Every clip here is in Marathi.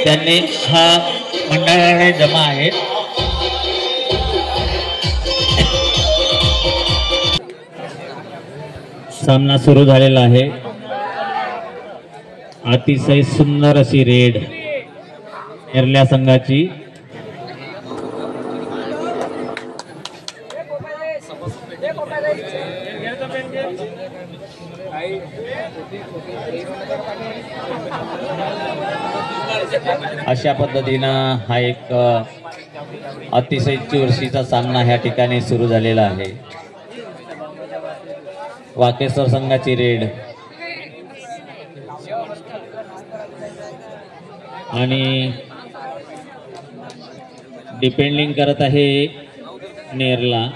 त्यांनी हा मंडळाने जमा आहेत. सामना सुरू झालेला आहे. अतिशय सुंदर अशी रेड नेरल्या संघाची. अशा पद्धतीनं हा एक अतिशय चुरशीचा सामना ह्या ठिकाणी सुरू झालेला आहे. वाकेश्वर संघाची रेड आणि डिपेंडिंग करत आहे नेरला.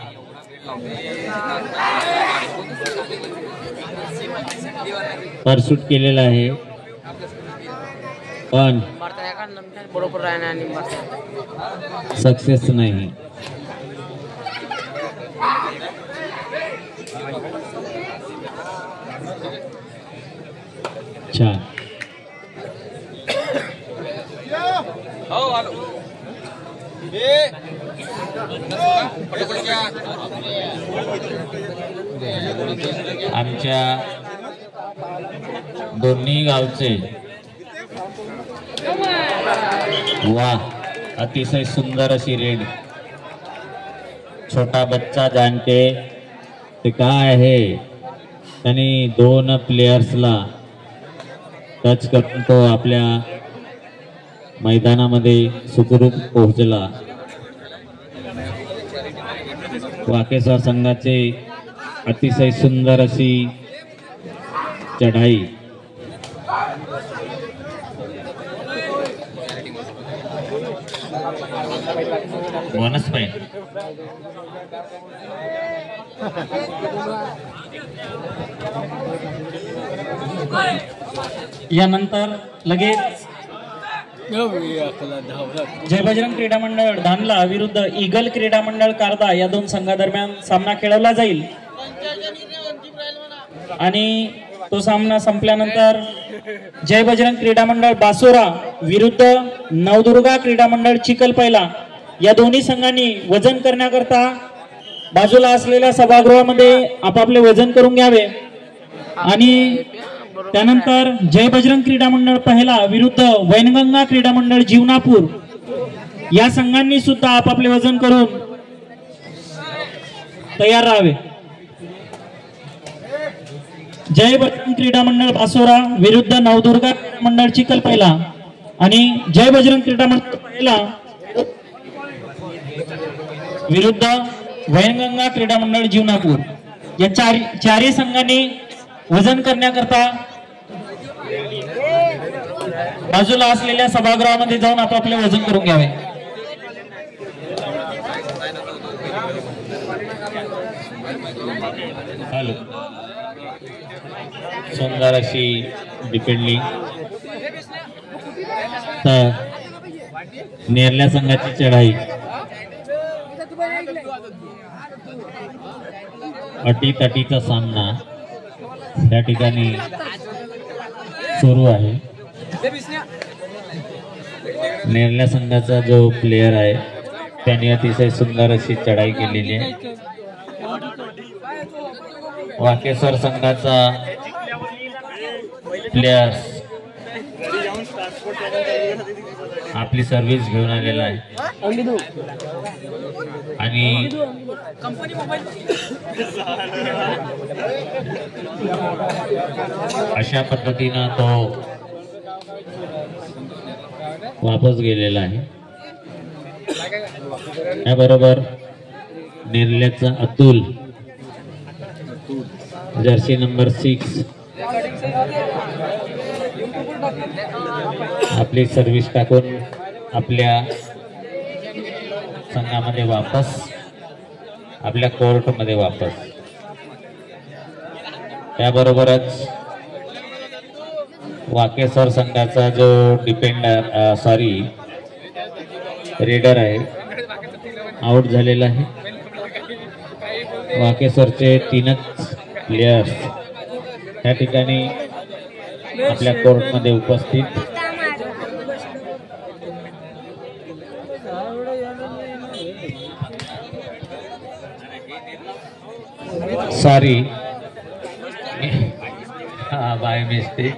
परसूट केलेला आहे पण सक्सेस नाही. छान. आमच्या दोन्ही गावचे वाह अतिशय सुंदर अशी रेड. छोटा बच्चा जानते ते काय आहे. त्यांनी दोन प्लेयर्सला टच करून तो आपल्या मैदानामध्ये सुखरूप पोहोचला. वाकेश्वर संघाचे अतिशय सुंदर अशी चढाई. Bonus point. यानंतर लगेच जय बजरंग क्रीडा मंडळ धानला विरुद्ध ईगल क्रीडा मंडळ कारदा या दोन संघादरम्यान सामना खेळवला जाईल आणि तो सामना संपल्यानंतर जय बजरंग क्रीडा मंडळ बासोरा विरुद्ध नवदुर्गा क्रीडा मंडळ चिखलपैला या दोन्ही संघांनी वजन करण्याकरता बाजूला असलेल्या सभागृहामध्ये आपापले वजन करून घ्यावे आणि त्यानंतर जय बजरंग क्रीडा मंडळ पहिला विरुद्ध वैनगंगा क्रीडा मंडळ जीवनापूर या संघांनी सुद्धा आपापले वजन करून तयार राहावे. जय बजरंग क्रीडा मंडळ बासोरा विरुद्ध नवदुर्गा क्रीडा मंडळ चिखलपैला आणि जय बजरंग क्रीडा मंडळ पहिला विरुद्ध वैनगंगा क्रीडा मंडळ जीवनापूर या चारही संघांनी वजन करण्याकरता बाजूला असलेल्या सभागृहामध्ये जाऊन आपापले वजन करून घ्यावे. सुंदर अशी डिपेंडिंग. तर नेरल्या संघाची चढाई अटीतटीचा सामना त्या ठिकाणी सुरू आहे. नेरल्या संघाचा जो प्लेयर आहे त्याने अतिशय सुंदर अशी चढाई केलेली आहे. वाकेश्वर संघाचा प्लेयर्स आपली सर्व्हिस घेऊन आलेला आहे आणि अशा पद्धतीनं तो वापस गेलेला आहे. याबरोबर नेरल्याचा अतुल जर्सी नंबर 6 आपली सर्व्हिस टाकून आपल्या संघामध्ये वापस आपल्या कोर्टमध्ये वापस. त्याबरोबरच वाकेश्वर संघाचा जो रेडर आहे आउट झालेला आहे. वाकेश्वरचे 3च प्लेयर्स त्या ठिकाणी आपल्या कोर्टमध्ये उपस्थित. सॉरी, हा बाय मिस्टेक.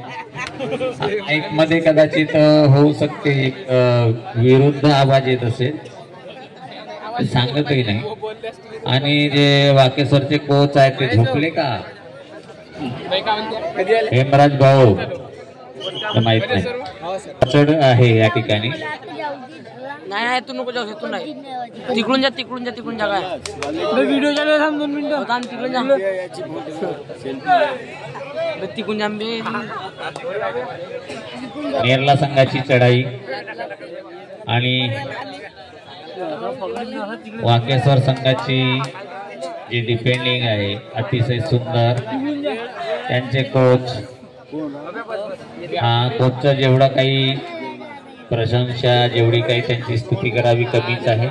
एक मध्ये कदाचित होऊ शकते, एक विरुद्ध आवाज येत असेल, सांगतही नाही. आणि जे वाकेश्वरचे कोच आहेत ते झोपले का? हेमराज भाऊ माहित नाही, चढ आहे या ठिकाणी. नाही तू नको जाऊ, तू नाही, तिकडून जा काय व्हिडिओ चालू आहे. थांब 2 मिनिटं, तिकडून जा, तिकडून जा. नेरला संघाची चढाई आणि वाकेश्वर संघाची जी डिफेंडिंग आहे अतिशय सुंदर. त्यांचे कोच, कोचचं जेवढं काही प्रशंसा, जेवढी काही त्यांची स्तुती करावी कमीच आहे.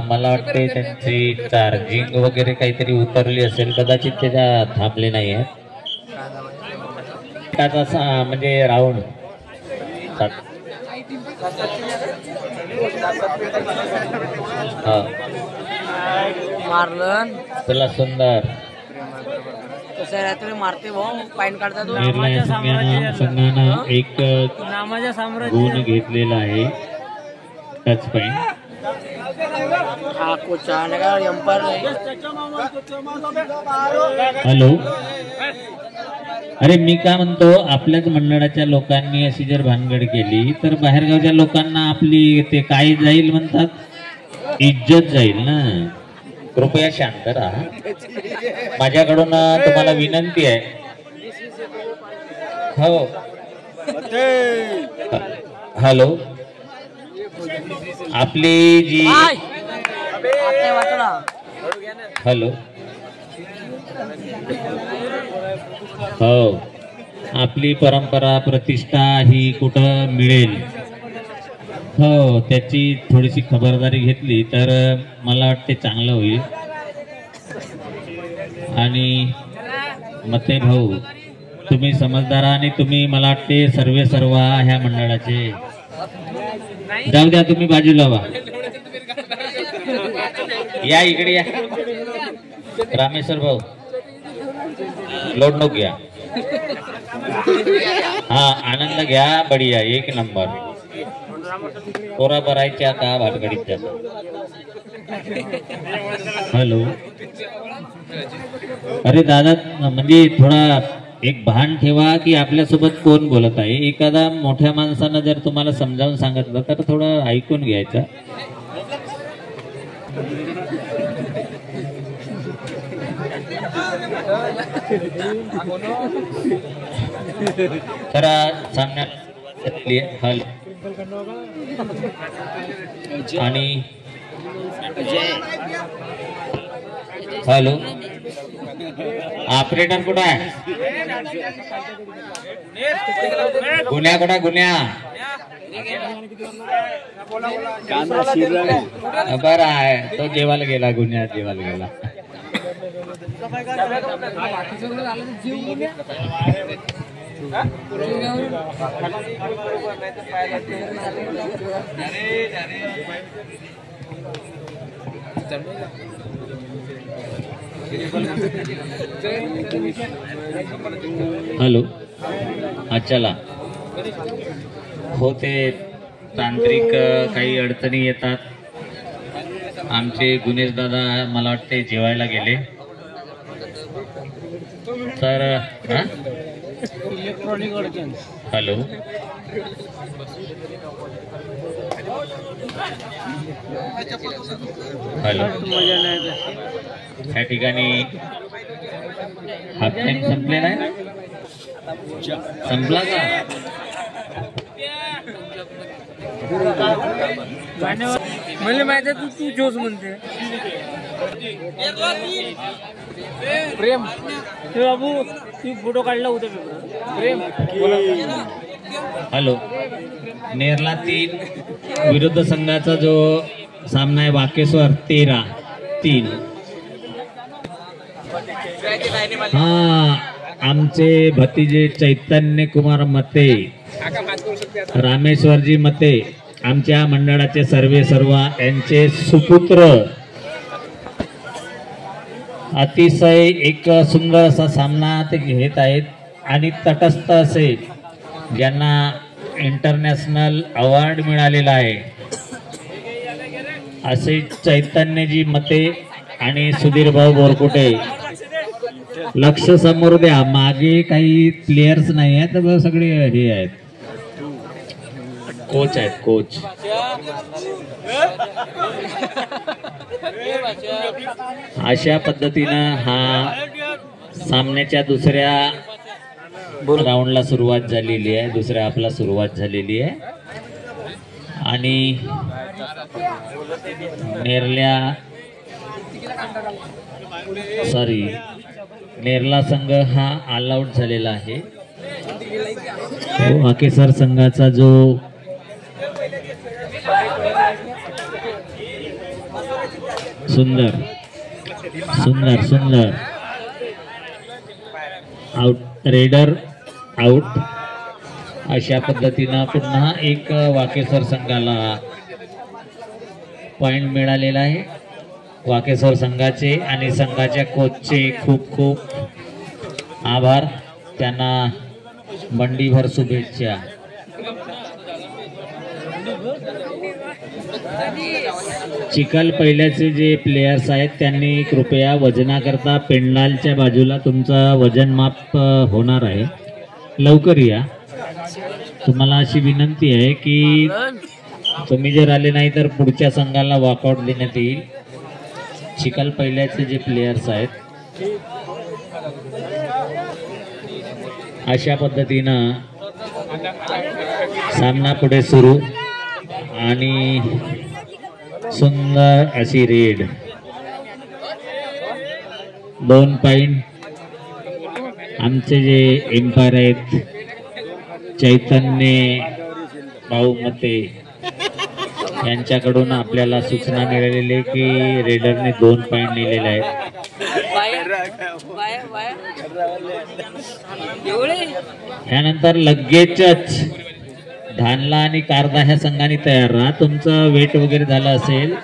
मला वाटते त्यांची चार्जिंग वगैरे काहीतरी उतरली असेल, कदाचित त्याच्या थांबले नाही आहे. म्हणजे राऊंड मारलं चला सुंदर. मारते भाऊ, पाईन काढतात. संघानं एक गुण घेतलेला आहे, टच पॉईंट. हॅलो, अरे मी काय म्हणतो, आपल्याच मंडळाच्या लोकांनी अशी जर भानगड केली तर बाहेरगावच्या लोकांना आपली ते काय जाईल म्हणतात, इज्जत जाईल ना. कृपया शांत राहा. माझ्याकडून तुम्हाला विनंती आहे. हो, हॅलो, आपली जी हॅलो, हो, आपली परंपरा प्रतिष्ठा ही कुठं मिळेल, हो, त्याची थोडीशी खबरदारी घेतली तर मला वाटते चांगलं होईल. आणि मते भाऊ, तुम्ही समजदार आणि तुम्ही मला वाटते सर्व ह्या मंडळाचे. जाऊ द्या, तुम्ही बाजूला व्हा, या इकडे या. रामेश्वर भाऊ, लोड नको घ्या, हा आनंद घ्या, बढिया, एक नंबर. पोरा भरायच्या आता भाटगडीत जातो. हॅलो, अरे दादा, म्हणजे थोडा एक भान ठेवा की आपल्यासोबत कोण बोलत आहे. एखादा मोठ्या माणसानं जर तुम्हाला समजावून सांगितलं तर थोडं ऐकून घ्यायचं. तर सामन्यात आणि हॅलो, ऑपरेटर कुठं आहे? गुन्ह्या कुठं, गुन्ह्या बरं आहे, तो जेवायला गेला, गुन्ह्या जेवायला गेला. हॅलो, चला. हो, ते तांत्रिक काही अडचणी येतात. आमचे गुणेश दादा मला वाटते जेवायला गेले. तर इलेक्ट्रॉनिक अडचण. हॅलो, हॅलो, या ठिकाणी हाफ टाइम संपले नाही, संपला का? मला माहिती आहे तू जोस म्हणते. प्रेम, बाबू तू फोटो काढला होता प्रेम. हॅलो, नेरला 3 विरुद्ध संघाचा जो सामना आहे वाकेश्वर 13-3. हा, आमचे भतीजे चैतन्य कुमार मते, रामेश्वरजी मते, आमच्या मंडळाचे सर्व यांचे सुपुत्र अतिशय एक सुंदर असा सामना ते घेत आहेत आणि तटस्थ असे ज्यांना इंटरनॅशनल अवॉर्ड मिळालेला आहे असे चैतन्यजी मते आणि सुधीर भाऊ बोरकुटे. लक्ष समोर द्या, मागे काही प्लेयर्स नाही आहेत तर सगळे हे आहेत, कोच आहेत, कोच. अशा पद्धतीनं हा सामन्याच्या दुसऱ्या राऊंडला सुरुवात झालेली आहे, दुसऱ्या आपला सुरुवात झालेली आहे आणि नेरला संघ हा ऑल आउट झालेला आहे. वाकेसर संघाचा जो सुंदर सुंदर सुंदर आउट, रेडर आउट. अशा पद्धतीनं पुन्हा एक वाकेसर संघाला पॉइंट मिळालेला आहे. वाकेसर संघाचे आणि संघाच्या कोचचे खूप खूप आभार, त्यांना मंडीभर शुभेच्छा. चिखल पहिल्याचे जे प्लेयर्स आहेत त्यांनी कृपया वजनाकरता पेंडालच्या बाजूला तुमचं वजन माप होणार आहे, लवकर या. तुम्हाला अशी विनंती आहे की तुम्ही जर आले नाही तर पुढच्या संघाला वॉकआउट देण्यात येईल. चिखल पहिल्याचे जे प्लेयर्स आहेत अशा पद्धतीनं सामना पुढे सुरू आणि सुंदर अशी रेड. 2 पॉइंट आमचे जे एम्पायर आहेत चैतन्य भाऊ मते यांच्याकडून आपल्याला सूचना मिळालेली आहे की रेडरने 2 पॉइंट नेलेले आहेत. यानंतर लगेचच धानला आणि कारदा ह्या संघाने तयार राहा. तुमचं वेट वगैरे झालं असेल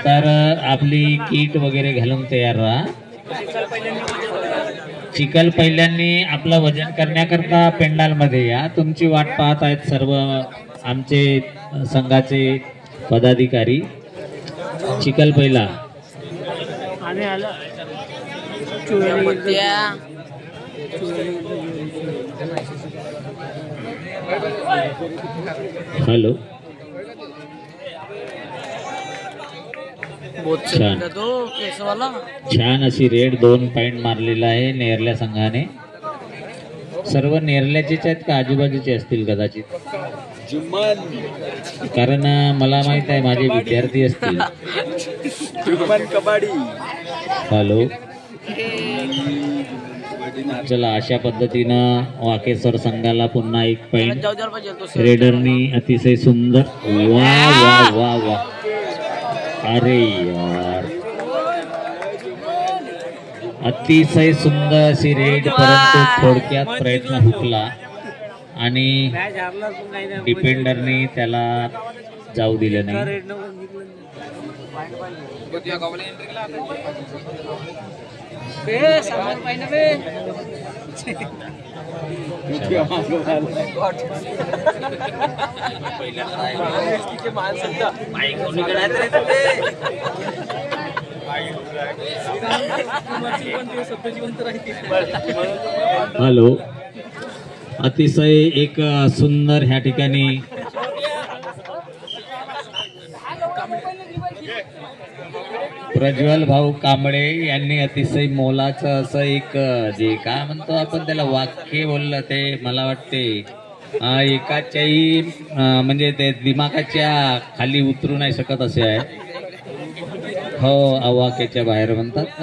तर आपली किट वगैरे घालून तयार राहा. चिखल पहिल्यांनी आपलं वजन करण्याकरता पेंडालमध्ये या. तुमची वाट पाहत आहेत सर्व आमचे संघाचे पदाधिकारी. चिखल पहिला हॅलो, छान अशी रेड 2 पॉइंट मारलेला आहे नेरल्या संघाने. सर्व नेरल्याचेच आहेत का आजूबाजूचे असतील कदाचित, कारण मला माहित आहे माझे विद्यार्थी असतील. हॅलो, चला अशा पद्धतीनं वाकेसर संघाला पुन्हा 1 पॉइंट. रेडरनी अतिशय सुंदर, वा वा वा वा, अरे यार अतिशय सुंदर अशी रेड, परंतु थोडक्यात प्रयत्न हुकला आणि डिफेंडरने त्याला जाऊ दिलं नाही. हॅलो, अतिशय एक सुंदर ह्या ठिकाणी प्रज्वल भाऊ कांबळे यांनी अतिशय मोलाचं असं एक जे काय म्हणतो आपण त्याला वाक्य बोललं ते मला वाटते एकाच्याही म्हणजे ते दिमागाच्या खाली उतरू नाही शकत असे आहे. हो, अवाक्याच्या बाहेर म्हणतात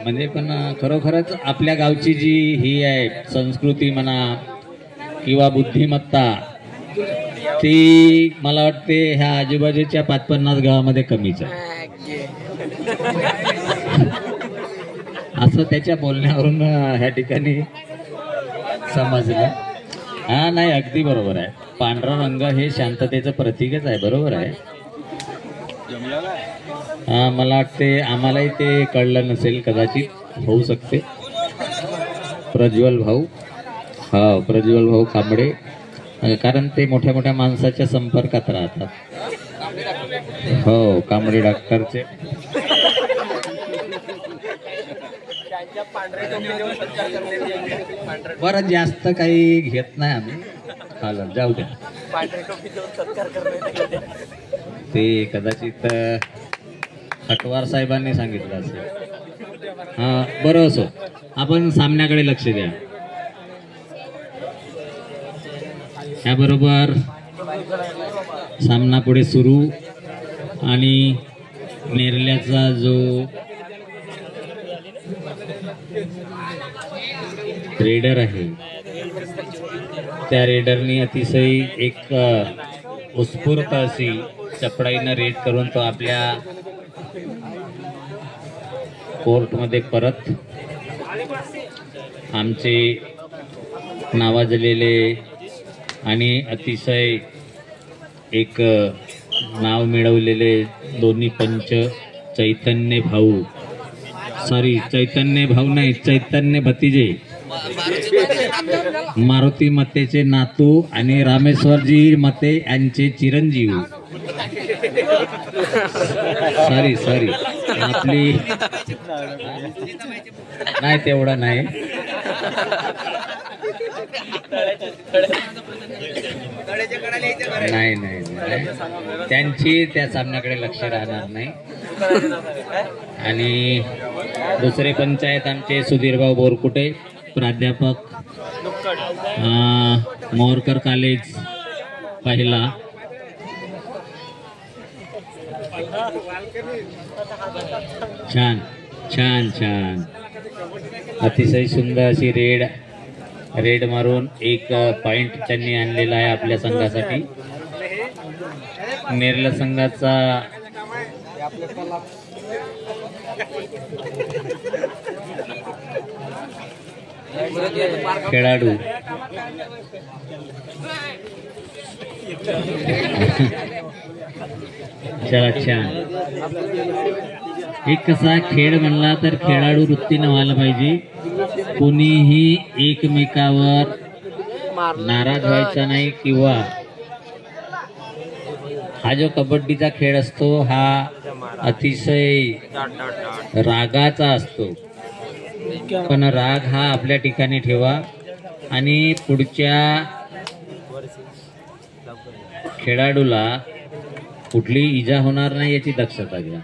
म्हणजे पण खरोखरच आपल्या गावची जी ही आहे संस्कृती म्हणा किंवा बुद्धिमत्ता ती मला वाटते ह्या आजूबाजूच्या 50-50 गावामध्ये कमीच आहे असं त्याच्या बोलण्यावरून ह्या ठिकाणी समजलं. हा नाही, अगदी बरोबर आहे. पांढरा रंग हे शांततेचं प्रतीकच आहे, बरोबर आहे. मला वाटते आम्हालाही ते कळलं नसेल, कदाचित होऊ शकते. प्रज्वल भाऊ, हा प्रज्वल भाऊ कांबळे, कारण ते मोठ्या मोठ्या माणसाच्या संपर्कात राहतात. हो, कांबळे डॉक्टरचे. बरं, जास्त काही घेत नाही आम्ही. चालेल, जाऊ द्या. ते कदाचित हटवार साहेबांनी सांगितलं असेल. हा, बरं असो, आपण सामन्याकडे लक्ष द्या. याबरोबर सामना पुढे सुरू आणि नेरल्याचा जो रेडर आहे त्या रेडरनी अतिशय एक उत्स्फूर्त अशी चपडाईनं रेड करून तो आपल्या कोर्टमध्ये परत आमचे नावाजलेले आणि अतिशय एक नाव मिळवलेले दोन्ही पंच चैतन्य भाऊ नाही, चैतन्य भतीजे, मारुती मतेचे नातू आणि रामेश्वरजी मते यांचे चिरंजीव. सॉरी आपली नाही, तेवढा नाही. नाही, त्यांची त्या सामन्याकडे लक्ष राहणार नाही. आणि दुसरे पंच आहेत आमचे सुधीरभाऊ बोरकुटे, प्राध्यापक मोरकर कॉलेज पहिला. छान अतिशय सुंदर अशी रेड मारून एक पॉइंट त्यांनी आणलेला आहे आपल्या संघासाठी. नेरला संघाचा खेळाडू चला, छान. एक कसा खेळ म्हणला तर खेळाडू वृत्तीनं व्हायला पाहिजे. कोणीही एकमेकावर नाराज व्हायचा नाही, किंवा हा जो कबड्डीचा खेळ असतो हा अतिशय रागाचा असतो. पण राग हा आपल्या ठिकाणी ठेवा आणि पुढच्या खेळाडूला कुठली इजा होणार नाही याची दक्षता घ्या.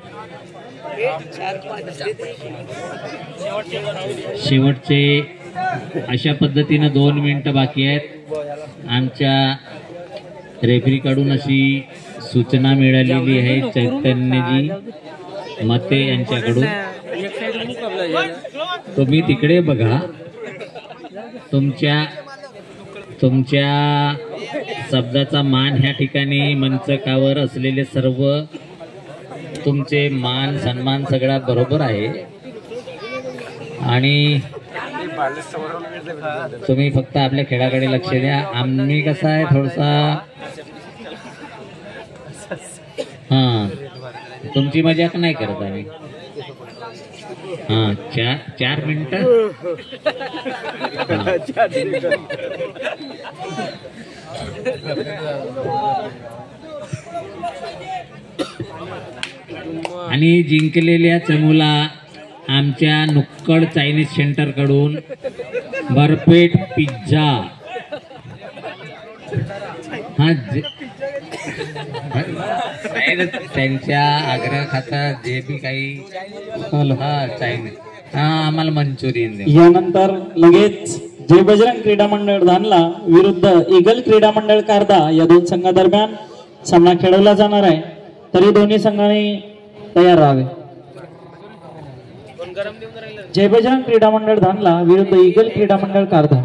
शेवटचे अशा पद्धतीनं 2 मिनिटं बाकी आहेत. आमच्या रेफरीकडून अशी सूचना मिळालेली आहे चैतन्यजी मते यांच्याकडून. तुम्ही तिकडे बघा. तुमच्या शब्दाचा मान ह्या ठिकाणी मंचकावर असलेले सर्व तुमचे मान सन्मान सगळा बरोबर आहे आणि तुम्ही फक्त आपल्या खेळाकडे लक्ष द्या. आम्ही कसं आहे थोडासा तुमची मजाक नाही करत आम्ही. 4 मिनिटं. आणि जिंकलेल्या चमूला आमच्या नुक्कड चायनीज सेंटर कडून भरपेट पिझ्झा त्यांच्या आग्रह खाता जे बी काही चायनीज आम्हाला मंचुरियन द्या. यानंतर लगेच जय बजरंग क्रीडा मंडळ धानला विरुद्ध ईगल क्रीडा मंडळ कारदा या 2 संघादरम्यान सामना खेळवला जाणार आहे. तरी दोन्ही संघांनी तयार राहावे. जय बजरंग क्रीडा मंडळ धानला विरुद्ध ईगल क्रीडा मंडळ कारदा.